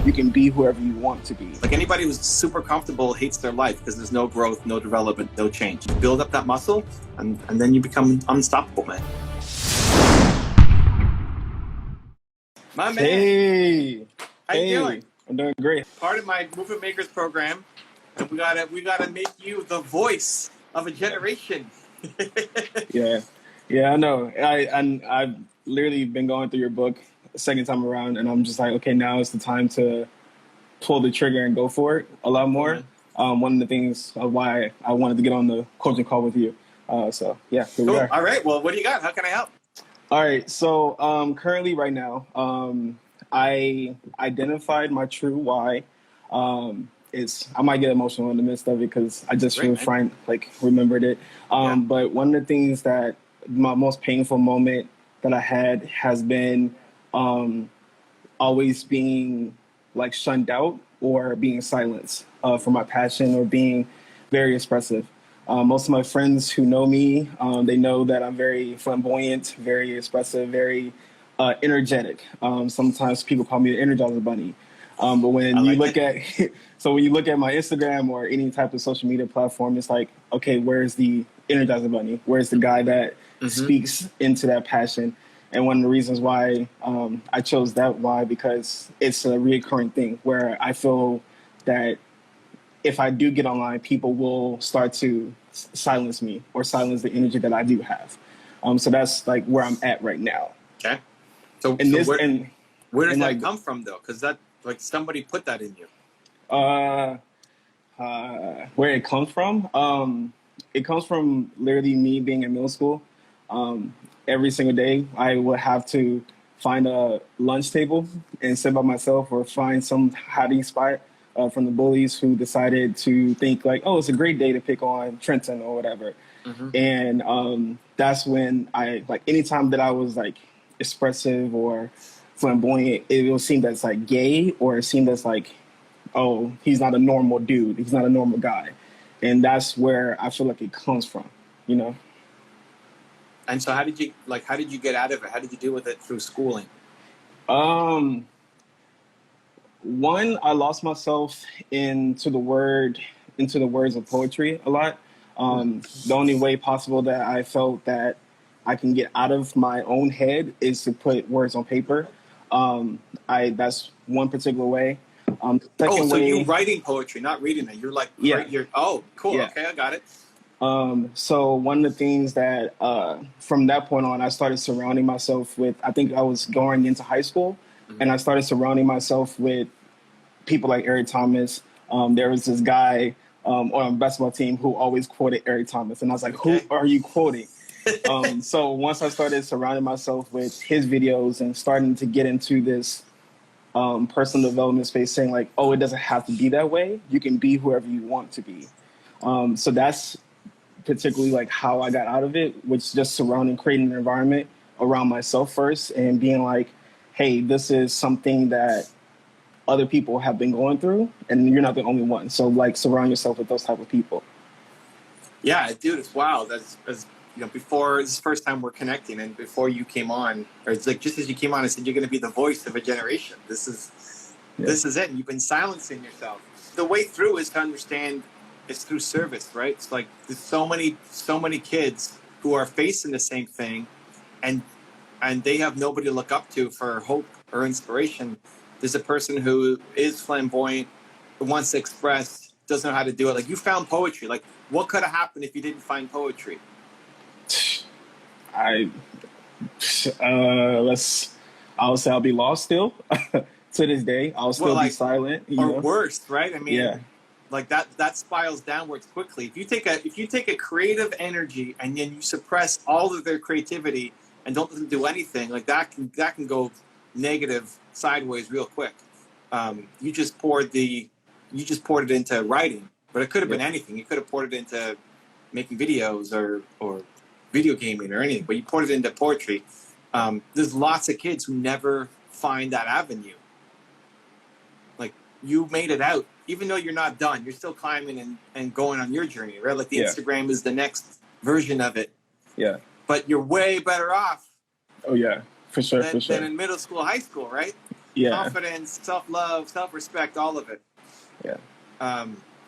You can be whoever you want to be. Like anybody who's super comfortable hates their life because there's no growth, no development, no change. You build up that muscle and then you become unstoppable, man. My man. Hey. How you doing? I'm doing great. Part of my Movement Makers program, and we gotta make you the voice of a generation. Yeah, I know. I've literally been going through your book a second time around, and I'm just like, okay, now is the time to pull the trigger and go for it a lot more. One of the things of why I wanted to get on the coaching call with you. So yeah, here we are. All right. Well, what do you got? How can I help? All right. So currently, right now, I identified my true why. I might get emotional in the midst of it because I just remembered it. But one of the things that my most painful moment that I had has been always being like shunned out or being silenced for my passion or being very expressive. Most of my friends who know me, they know that I'm very flamboyant, very expressive, very energetic. Sometimes people call me the Energizer Bunny. But when you look at my Instagram or any type of social media platform, it's like, okay, where's the Energizer Bunny? Where's the guy that speaks into that passion? And one of the reasons why I chose that why, because it's a reoccurring thing where I feel that if I do get online, people will start to silence me or silence the energy that I do have. So that's like where I'm at right now. Okay. So where does that come from though? Because that like somebody put that in you. Where it comes from? It comes from literally me being in middle school. Every single day, I would have to find a lunch table and sit by myself or find some hiding spot from the bullies who decided to think like, oh, it's a great day to pick on Trenton or whatever. And that's when I, like, anytime that I was like expressive or flamboyant, it will seem that's like gay or it seemed that's like, oh, he's not a normal dude. He's not a normal guy. And that's where I feel like it comes from, you know? And so how did you get out of it? How did you deal with it through schooling? One, I lost myself into the words of poetry a lot. The only way possible that I felt that I can get out of my own head is to put words on paper. That's one particular way. So you're writing poetry, not reading it. You're like, oh, cool. Yeah. Okay, I got it. So one of the things that from that point on, I started surrounding myself with, I think I was going into high school, and I started surrounding myself with people like Eric Thomas. There was this guy on a basketball team who always quoted Eric Thomas, and I was like, who are you quoting? So once I started surrounding myself with his videos and starting to get into this personal development space, saying like, oh, it doesn't have to be that way. You can be whoever you want to be. So that's particularly like how I got out of it, which just creating an environment around myself first and being like, hey, this is something that other people have been going through and you're not the only one. So like surround yourself with those type of people. Yeah, dude, it's wild. That's before this is the first time we're connecting and before you came on, or it's like just as you came on, I said, you're going to be the voice of a generation. This is it. You've been silencing yourself. The way through is to understand it's through service, right? It's like there's so many kids who are facing the same thing and they have nobody to look up to for hope or inspiration. There's a person who is flamboyant, who wants to express, doesn't know how to do it. Like you found poetry. Like what could have happened if you didn't find poetry? I would say I'll be lost still to this day. I'll still be silent. Or worse, right? I mean, like that spirals downwards quickly. If you take a creative energy and then you suppress all of their creativity and don't let them do anything, like that can go negative sideways real quick. You just poured it into writing, but it could have been anything. You could have poured it into making videos or video gaming or anything, but you poured it into poetry. There's lots of kids who never find that avenue. Like you made it out. Even though you're not done, you're still climbing and going on your journey, right? Like the Instagram is the next version of it. Yeah. But you're way better off. Oh yeah, for sure. Than in middle school, high school, right? confidence, self-love, self-respect, all of it. Yeah.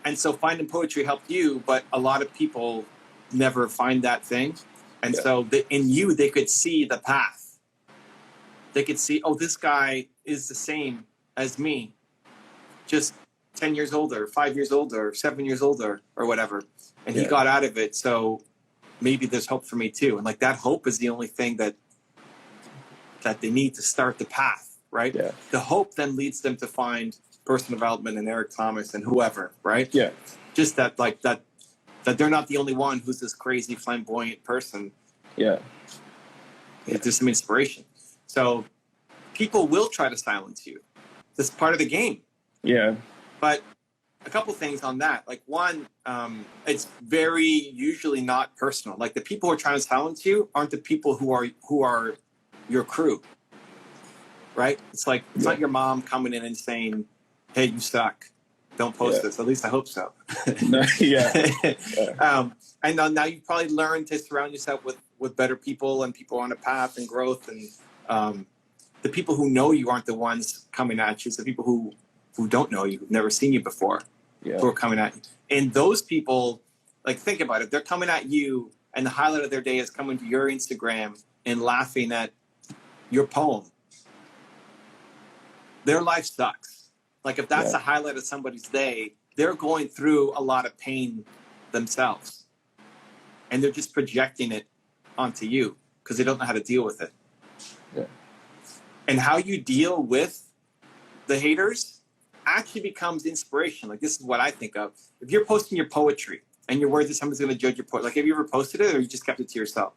And so finding poetry helped you, but a lot of people never find that thing. And so in you, they could see the path. They could see, oh, this guy is the same as me, just 10 years older, 5 years older, 7 years older, or whatever. And he got out of it. So maybe there's hope for me too. And like that hope is the only thing that they need to start the path, right? Yeah. The hope then leads them to find personal development and Eric Thomas and whoever, right? Yeah. Just that they're not the only one who's this crazy flamboyant person. Yeah. There's some inspiration. So people will try to silence you. This is part of the game. Yeah. But a couple things on that. Like one, it's very usually not personal. Like the people who are trying to silence you aren't the people who are your crew. Right? It's like it's not your mom coming in and saying, "Hey, you suck. Don't post this." At least I hope so. And now you've probably learned to surround yourself with better people and people on a path and growth. And the people who know you aren't the ones coming at you. It's the people who don't know you, who've never seen you before, who are coming at you. And those people, like, think about it. They're coming at you, and the highlight of their day is coming to your Instagram and laughing at your poem. Their life sucks. Like, if that's the highlight of somebody's day, they're going through a lot of pain themselves. And they're just projecting it onto you because they don't know how to deal with it. Yeah. And how you deal with the haters actually becomes inspiration. Like, this is what I think of. If you're posting your poetry and you're worried that someone's going to judge your poetry, like, have you ever posted it or you just kept it to yourself?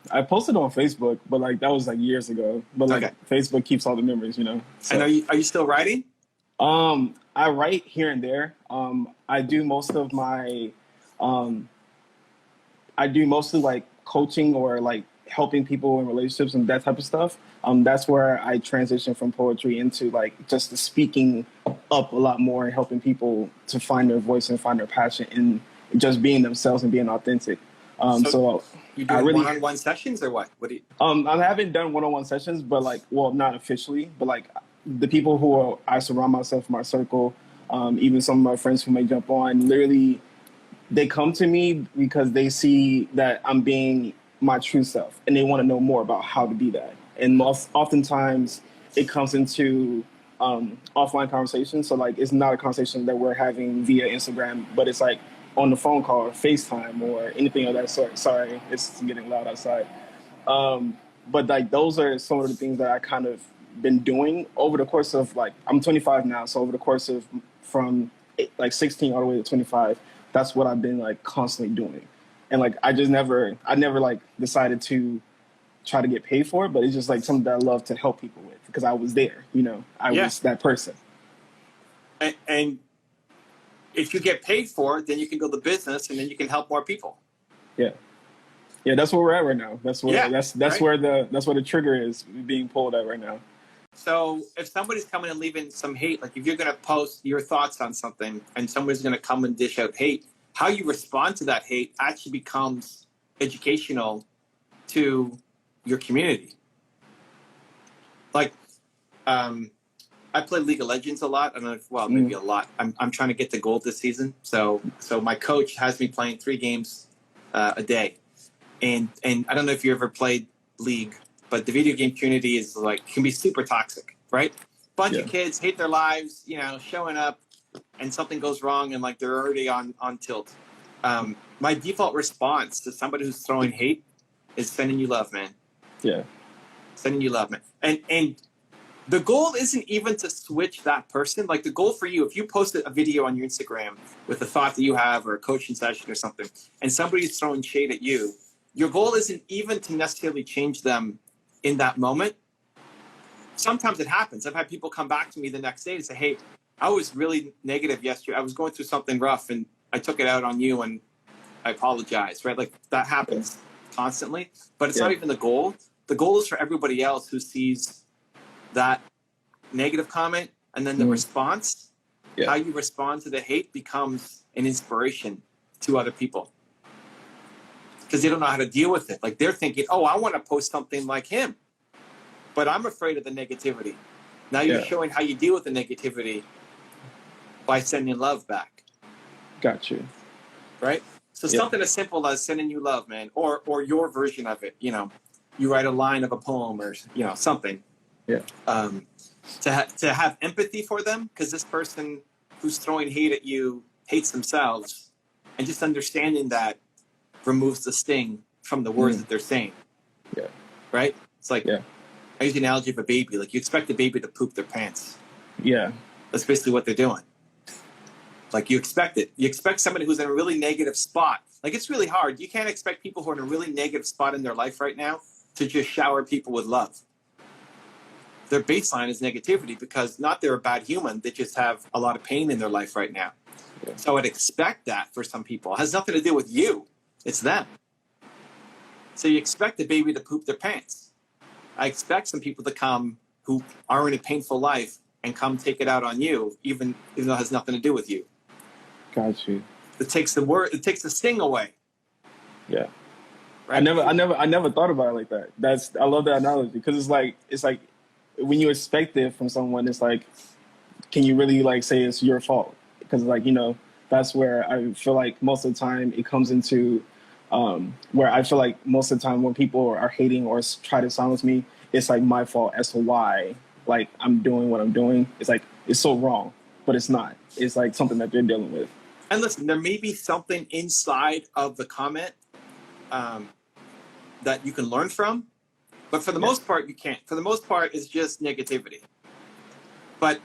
I posted on Facebook, but like that was like years ago. But like Facebook keeps all the memories, you know. So. And are you still writing? I write here and there. I do mostly like coaching or like helping people in relationships and that type of stuff. That's where I transition from poetry into like just the speaking up a lot more and helping people to find their voice and find their passion in just being themselves and being authentic. So you do one-on-one sessions or what? What do you? I haven't done one-on-one sessions, but like, well, not officially, but like the people who I surround myself in my circle, even some of my friends who may jump on, literally, they come to me because they see that I'm being my true self and they want to know more about how to be that. And oftentimes it comes into offline conversations. So like, it's not a conversation that we're having via Instagram, but it's like on the phone call or FaceTime or anything of that sort. Sorry, it's getting loud outside. But like, those are some of the things that I kind of been doing over the course of like, I'm 25 now. So over the course of from like 16 all the way to 25, that's what I've been like constantly doing. And like, I never like decided to try to get paid for it, but it's just like something that I love to help people with because I was there, you know, I was that person. And if you get paid for it, then you can build a business and then you can help more people. Yeah. Yeah. That's where we're at right now. That's where, that's where the trigger is being pulled at right now. So if somebody's coming and leaving some hate, like if you're going to post your thoughts on something and somebody's going to come and dish out hate, how you respond to that hate actually becomes educational to your community. Like, I play League of Legends a lot. I don't know if, well, maybe a lot. I'm trying to get to gold this season. So my coach has me playing 3 games a day. And I don't know if you ever played League, but the video game community is like, can be super toxic, right? Bunch of kids hate their lives, you know, showing up and something goes wrong and like they're already on tilt. My default response to somebody who's throwing hate is sending you love, man. Yeah. Sending you love, man. And the goal isn't even to switch that person. Like the goal for you, if you post a video on your Instagram with a thought that you have or a coaching session or something, and somebody's throwing shade at you, your goal isn't even to necessarily change them in that moment. Sometimes it happens. I've had people come back to me the next day and say, hey, I was really negative yesterday. I was going through something rough and I took it out on you and I apologize, right? Like that happens constantly, but it's not even the goal. The goal is for everybody else who sees that negative comment and then the response, how you respond to the hate becomes an inspiration to other people because they don't know how to deal with it. Like they're thinking, oh, I want to post something like him, but I'm afraid of the negativity. Now you're showing how you deal with the negativity by sending love back. Got you. Right? So something as simple as sending you love, man, or your version of it. You know, you write a line of a poem or, you know, something. Yeah. To have empathy for them, because this person who's throwing hate at you hates themselves, and just understanding that removes the sting from the words that they're saying. Yeah. Right? It's like, I use the analogy of a baby. Like, you expect a baby to poop their pants. Yeah. That's basically what they're doing. Like, you expect it. You expect somebody who's in a really negative spot. Like, it's really hard. You can't expect people who are in a really negative spot in their life right now to just shower people with love. Their baseline is negativity because not they're a bad human. They just have a lot of pain in their life right now. Yeah. So I'd expect that for some people. It has nothing to do with you. It's them. So you expect the baby to poop their pants. I expect some people to come who are in a painful life and come take it out on you, even though it has nothing to do with you. Got you. It takes the sting away. Yeah. Right? I never thought about it like that. I love that analogy because it's like when you expect it from someone, it's like, can you really like say it's your fault? Because like, you know, that's where I feel like most of the time it comes into where I feel like most of the time when people are hating or try to silence me, it's like my fault as to why like I'm doing what I'm doing. It's like, it's so wrong, but it's not. It's like something that they're dealing with. And listen, there may be something inside of the comment that you can learn from, but for the most part, you can't. For the most part, it's just negativity. But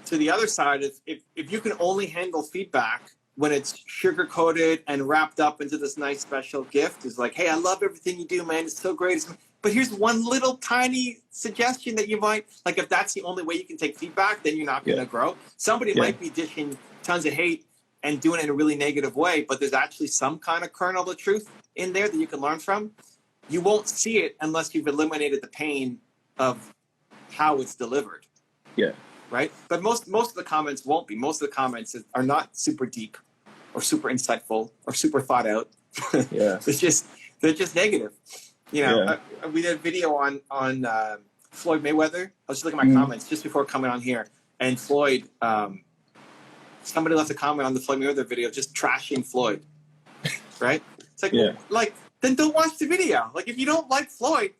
to the other side, if you can only handle feedback when it's sugar-coated and wrapped up into this nice special gift, it's like, hey, I love everything you do, man. It's so great. But here's one little tiny suggestion that you might, like if that's the only way you can take feedback, then you're not going to grow. Somebody might be dishing tons of hate and doing it in a really negative way, but there's actually some kind of kernel of truth in there that you can learn from. You won't see it unless you've eliminated the pain of how it's delivered. Yeah. Right? But most of the comments won't be. Most of the comments are not super deep or super insightful or super thought out. Yeah. They're just negative. You know, we did a video on Floyd Mayweather. I was just looking at my comments just before coming on here, and Floyd, somebody left a comment on the Floyd Mayweather video just trashing Floyd. Right? It's like, like, then don't watch the video. Like, if you don't like Floyd,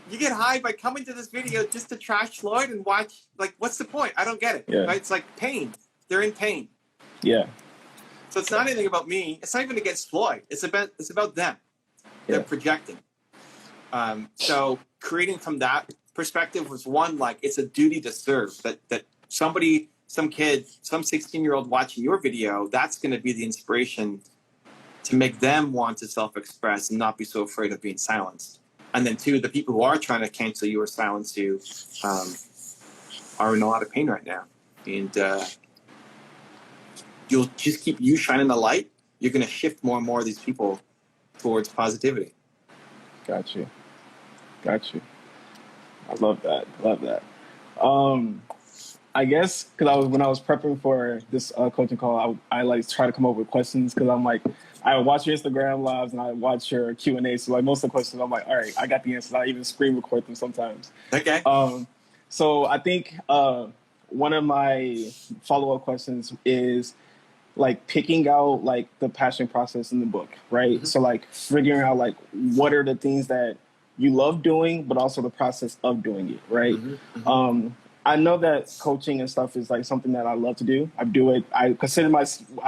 you get high by coming to this video just to trash Floyd and watch. Like, what's the point? I don't get it. Yeah. Right? It's like pain. They're in pain. Yeah. So it's not anything about me. It's not even against Floyd. It's about them. They're projecting. So creating from that perspective was one, like, it's a duty to serve. That somebody, some kid, some 16-year-old watching your video, that's going to be the inspiration to make them want to self-express and not be so afraid of being silenced. And then two, the people who are trying to cancel you or silence you are in a lot of pain right now. And you'll just keep you shining the light. You're going to shift more and more of these people towards positivity. Got you. I love that. I guess because when I was prepping for this coaching call, I like try to come up with questions because I'm like, I watch your Instagram lives and I watch your Q&A. So like most of the questions, I'm like, all right, I got the answers. I even screen record them sometimes. Okay. So I think one of my follow-up questions is like picking out like the passion process in the book, right? Mm-hmm. So like figuring out like what are the things that you love doing, but also the process of doing it, right? Mm-hmm. Mm-hmm. I know that coaching and stuff is like something that I love to do. I do it. I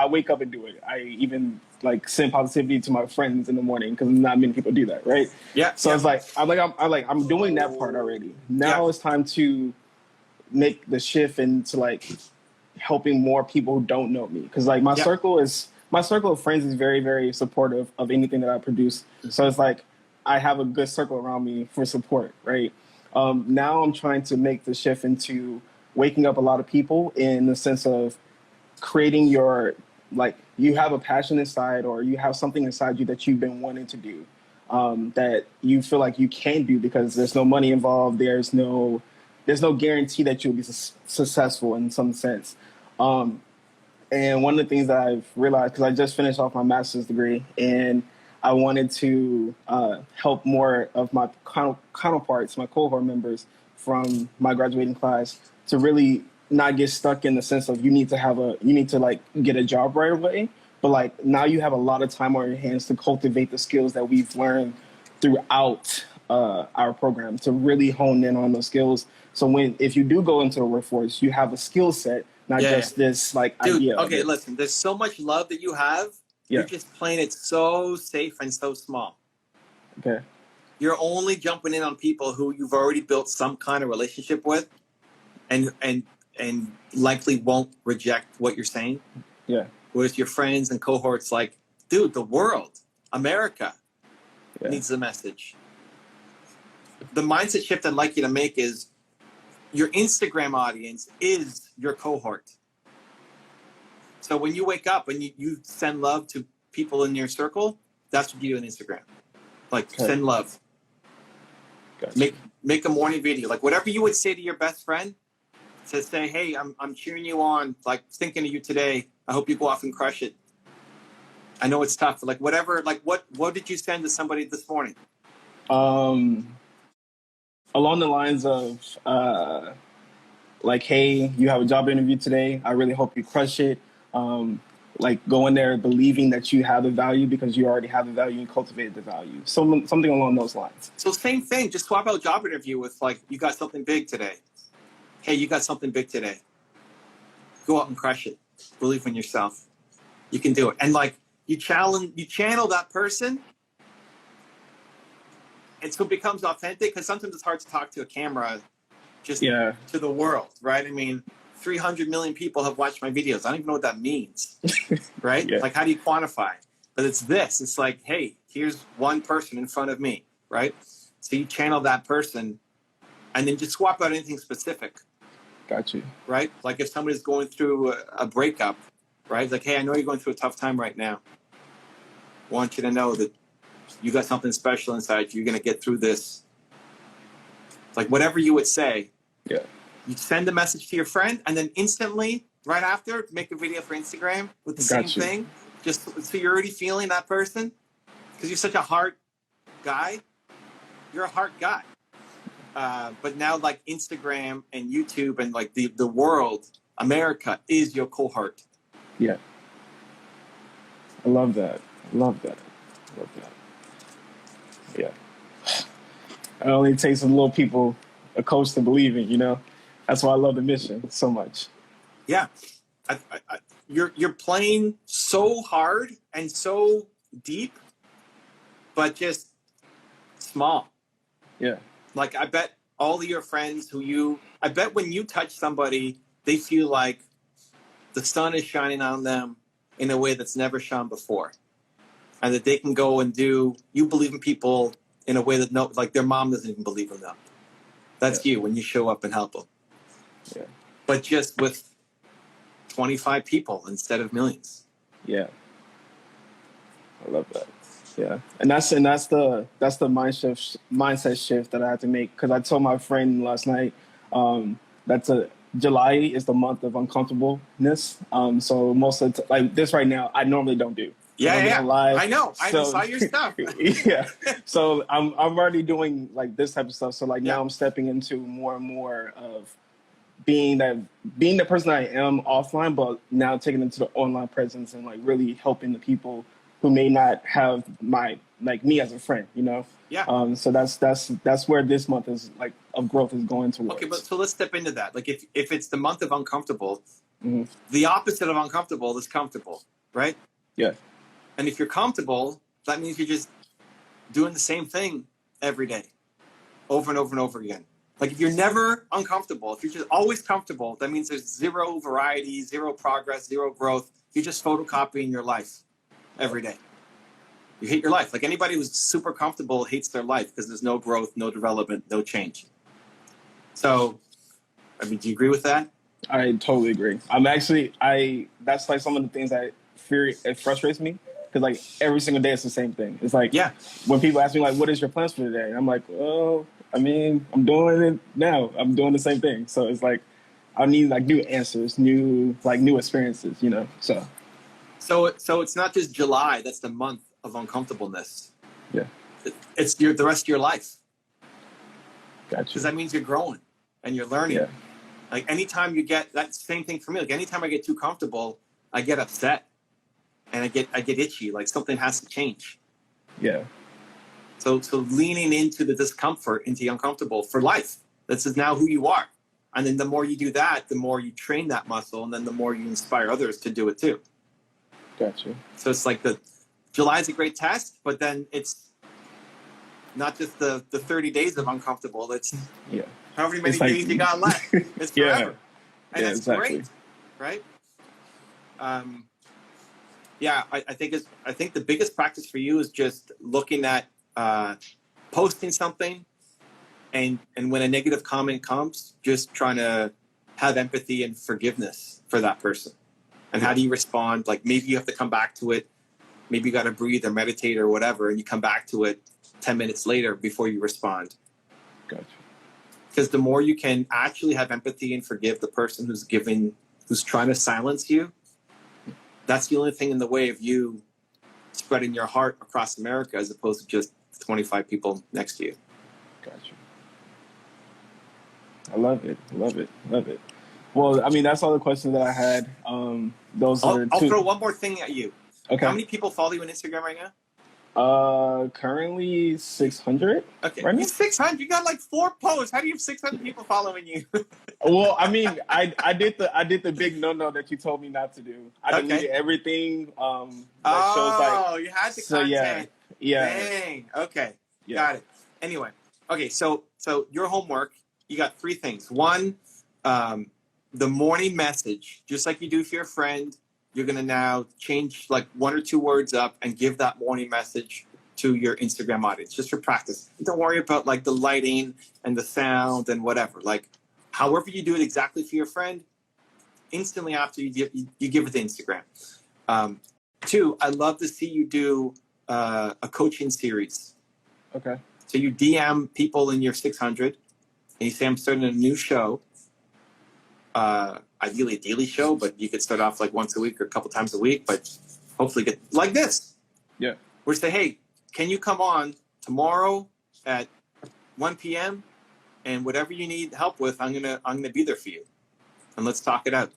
wake up and do it. I even like send positivity to my friends in the morning because not many people do that, right? Yeah. So it's like I'm doing that part already. Now it's time to make the shift into like helping more people who don't know me, because like my circle of friends is very, very supportive of anything that I produce. Mm-hmm. So it's like I have a good circle around me for support, right? Now I'm trying to make the shift into waking up a lot of people in the sense of creating your, like, you have a passion inside or you have something inside you that you've been wanting to do, that you feel like you can do because there's no money involved. There's no guarantee that you'll be successful in some sense. And one of the things that I've realized, because I just finished off my master's degree and I wanted to help more of my counterparts, my cohort members, from my graduating class to really not get stuck in the sense of you need to like get a job right away. But like now you have a lot of time on your hands to cultivate the skills that we've learned throughout our program to really hone in on those skills. So if you do go into the workforce, you have a skill set, not just this like idea. Okay, listen, there's so much love that you have. You're just playing it so safe and so small. Okay. You're only jumping in on people who you've already built some kind of relationship with and likely won't reject what you're saying. Yeah. Whereas your friends and cohorts like, dude, the world, America needs the message. The mindset shift I'd like you to make is your Instagram audience is your cohort. So when you wake up and you send love to people in your circle, that's what you do on Instagram. Like send love. Gotcha. Make a morning video. Like whatever you would say to your best friend, to say, hey, I'm cheering you on, like thinking of you today. I hope you go off and crush it. I know it's tough. Like whatever, like what did you send to somebody this morning? Along the lines of like, hey, you have a job interview today. I really hope you crush it. Like go in there believing that you have the value because you already have the value and cultivated the value. So something along those lines. So same thing, just swap out job interview with like, you got something big today. Hey, you got something big today. Go out and crush it. Believe in yourself. You can do it. And like you channel that person. And so it becomes authentic because sometimes it's hard to talk to a camera just to the world, right? I mean, 300 million people have watched my videos. I don't even know what that means, right? Like, how do you quantify? But it's this. It's like, hey, here's one person in front of me, right? So you channel that person and then just swap out anything specific. Got you. Right? Like if somebody's going through a breakup, right? Like, hey, I know you're going through a tough time right now. I want you to know that you got something special inside you. You're going to get through this. Like whatever you would say. Yeah. You send a message to your friend and then instantly, right after, make a video for Instagram with the same thing. Just so you're already feeling that person. Because you're such a heart guy. You're a heart guy. But now like Instagram and YouTube and like the world, America is your cohort. Yeah. I love that. Yeah. It only takes a little people, a coach to believe in, you know? That's why I love the mission so much. Yeah. You're playing so hard and so deep, but just small. Yeah. Like I bet all of your friends I bet when you touch somebody, they feel like the sun is shining on them in a way that's never shone before. And that they can go and you believe in people in a way that like their mom doesn't even believe in them. That's you when you show up and help them. Yeah. But just with 25 people instead of millions. Yeah. I love that. Yeah. And that's the mindset shift that I had to make. Cause I told my friend last night, July is the month of uncomfortableness. So most of like this right now, I normally don't do. Yeah. I know. I saw your stuff. Yeah. So I'm already doing like this type of stuff. So like now I'm stepping into more and more of being the person I am offline, but now taking it to the online presence and like really helping the people who may not have me as a friend, you know? Yeah. So that's where this month is like of growth is going towards. Okay, but so let's step into that. Like if it's the month of uncomfortable, the opposite of uncomfortable is comfortable, right? Yeah. And if you're comfortable, that means you're just doing the same thing every day, over and over and over again. Like if you're never uncomfortable, if you're just always comfortable, that means there's zero variety, zero progress, zero growth. You're just photocopying your life every day. You hate your life. Like anybody who's super comfortable hates their life because there's no growth, no development, no change. So, I mean, do you agree with that? I totally agree. That's like some of the things that it frustrates me. Because like every single day it's the same thing. It's like when people ask me like, what is your plans for today? And I'm like, well, I mean, I'm doing it now. I'm doing the same thing. So it's like I need like new answers, new experiences, you know. So it's not just July, that's the month of uncomfortableness. Yeah. It's the rest of your life. Gotcha. Because that means you're growing. and you're learning. Yeah. Like anytime you get that same thing for me, like anytime I get too comfortable, I get upset and I get itchy, like something has to change. Yeah. So leaning into the discomfort, into the uncomfortable for life. This is now who you are. And then the more you do that, the more you train that muscle, and then the more you inspire others to do it too. Gotcha. So it's like July's a great test, but then it's not just the 30 days of uncomfortable. It's however many days you got left. It's forever. And that's great, right? I think the biggest practice for you is just looking at posting something, and when a negative comment comes, just trying to have empathy and forgiveness for that person. And how do you respond? Like maybe you have to come back to it. Maybe you got to breathe or meditate or whatever, and you come back to it 10 minutes later before you respond. Gotcha. Because the more you can actually have empathy and forgive the person who's trying to silence you, that's the only thing in the way of you spreading your heart across America, as opposed to just 25 people next to you. Gotcha. I love it. Love it. Love it. Well, I mean, that's all the questions that I had. I'll throw one more thing at you. Okay. How many people follow you on Instagram right now? Currently 600. Okay. Right now? 600. You got like 4 posts. How do you have 600 people following you? Well, I mean, I did the big no that you told me not to do. I deleted everything. That shows like, you had the so content. Yeah. Dang. Okay. Yeah. Got it. Anyway. Okay. So your homework, you got 3 things. One, the morning message, just like you do for your friend, you're going to now change like 1 or 2 words up and give that morning message to your Instagram audience, just for practice. Don't worry about like the lighting and the sound and whatever. Like, however you do it exactly for your friend, instantly after you give it to Instagram. 2, I love to see you do a coaching series. Okay. So you DM people in your 600 and you say, I'm starting a new show. Ideally a daily show, but you could start off like once a week or a couple times a week, but hopefully get like this. Yeah. Where say, hey, can you come on tomorrow at 1 p.m. and whatever you need help with, I'm gonna be there for you, and let's talk it out.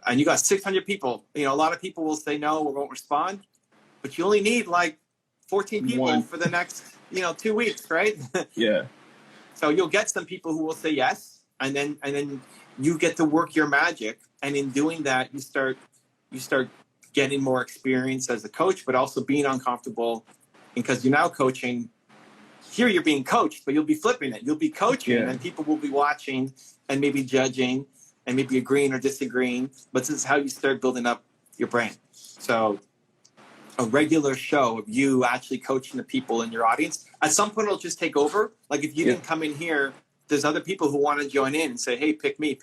And you got 600 people. You know, a lot of people will say no or won't respond, but you only need like 14 people for the next 2 weeks, right? Yeah. So you'll get some people who will say yes, and then you get to work your magic, and in doing that, you start getting more experience as a coach, but also being uncomfortable, because you're now coaching. Here you're being coached, but you'll be flipping it. You'll be coaching, and people will be watching and maybe judging and maybe agreeing or disagreeing. But this is how you start building up your brand. So a regular show of you actually coaching the people in your audience, at some point it'll just take over. Like if you didn't come in here, there's other people who want to join in and say, hey, pick me,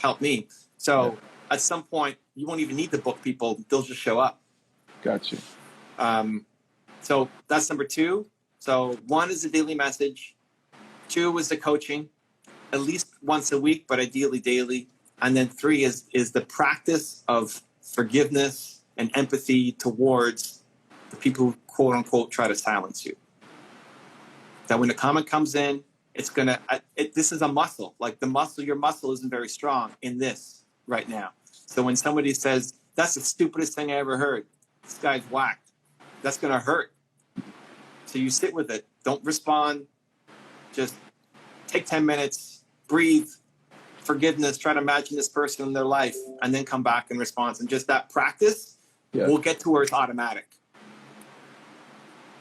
help me. So at some point, you won't even need to book people. They'll just show up. Gotcha. So that's number 2. So 1 is the daily message. 2 is the coaching, at least once a week, but ideally daily. And then 3 is the practice of forgiveness and empathy towards the people who, quote unquote, try to silence you. That when the comment comes in, it's gonna. This is a muscle. Like your muscle isn't very strong in this right now. So when somebody says, "That's the stupidest thing I ever heard," this guy's whacked. That's gonna hurt. So you sit with it. Don't respond. Just take 10 minutes, breathe, forgiveness. Try to imagine this person in their life, and then come back and respond. And just that practice will get to where it's automatic.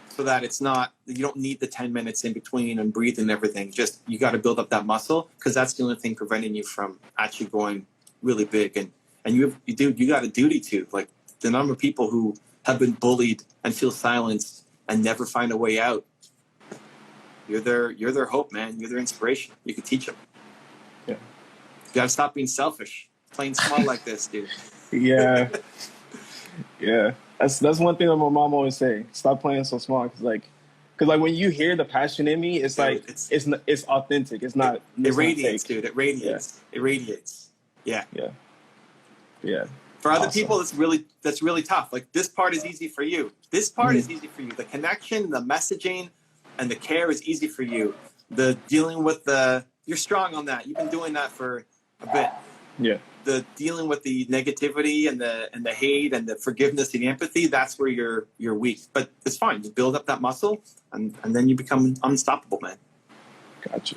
So that it's not, you don't need the 10 minutes in between and breathing and everything. Just, you got to build up that muscle, because that's the only thing preventing you from actually going really big. And you got a duty to, like, the number of people who have been bullied and feel silenced and never find a way out. You're their hope, man. You're their inspiration. You can teach them. Yeah. You got to stop being selfish. Playing small like this, dude. Yeah. Yeah. That's one thing that my mom always say. Stop playing so small, because when you hear the passion in me, it's like it's authentic. It's not. It radiates, dude. It radiates. Yeah. It radiates. Yeah. Yeah. Yeah. For other people, that's really tough. Like, this part is easy for you. This part is easy for you. The connection, the messaging, and the care is easy for you. the dealing with you're strong on that. You've been doing that for a bit. Yeah. The dealing with the negativity and the hate and the forgiveness and the empathy, that's where you're weak. But it's fine. You build up that muscle and then you become unstoppable, man. Gotcha.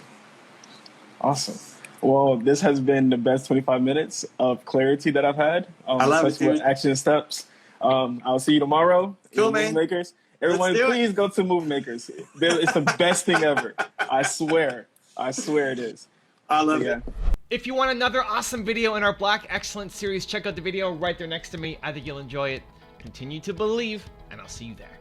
Awesome. Well, this has been the best 25 minutes of clarity that I've had. I love it, dude. Action steps. I'll see you tomorrow. Cool, man. Movie Makers. Everyone, please go to Movie Makers. It's the best thing ever. I swear it is. I love it. If you want another awesome video in our Black Excellence series, check out the video right there next to me. I think you'll enjoy it. Continue to believe, and I'll see you there.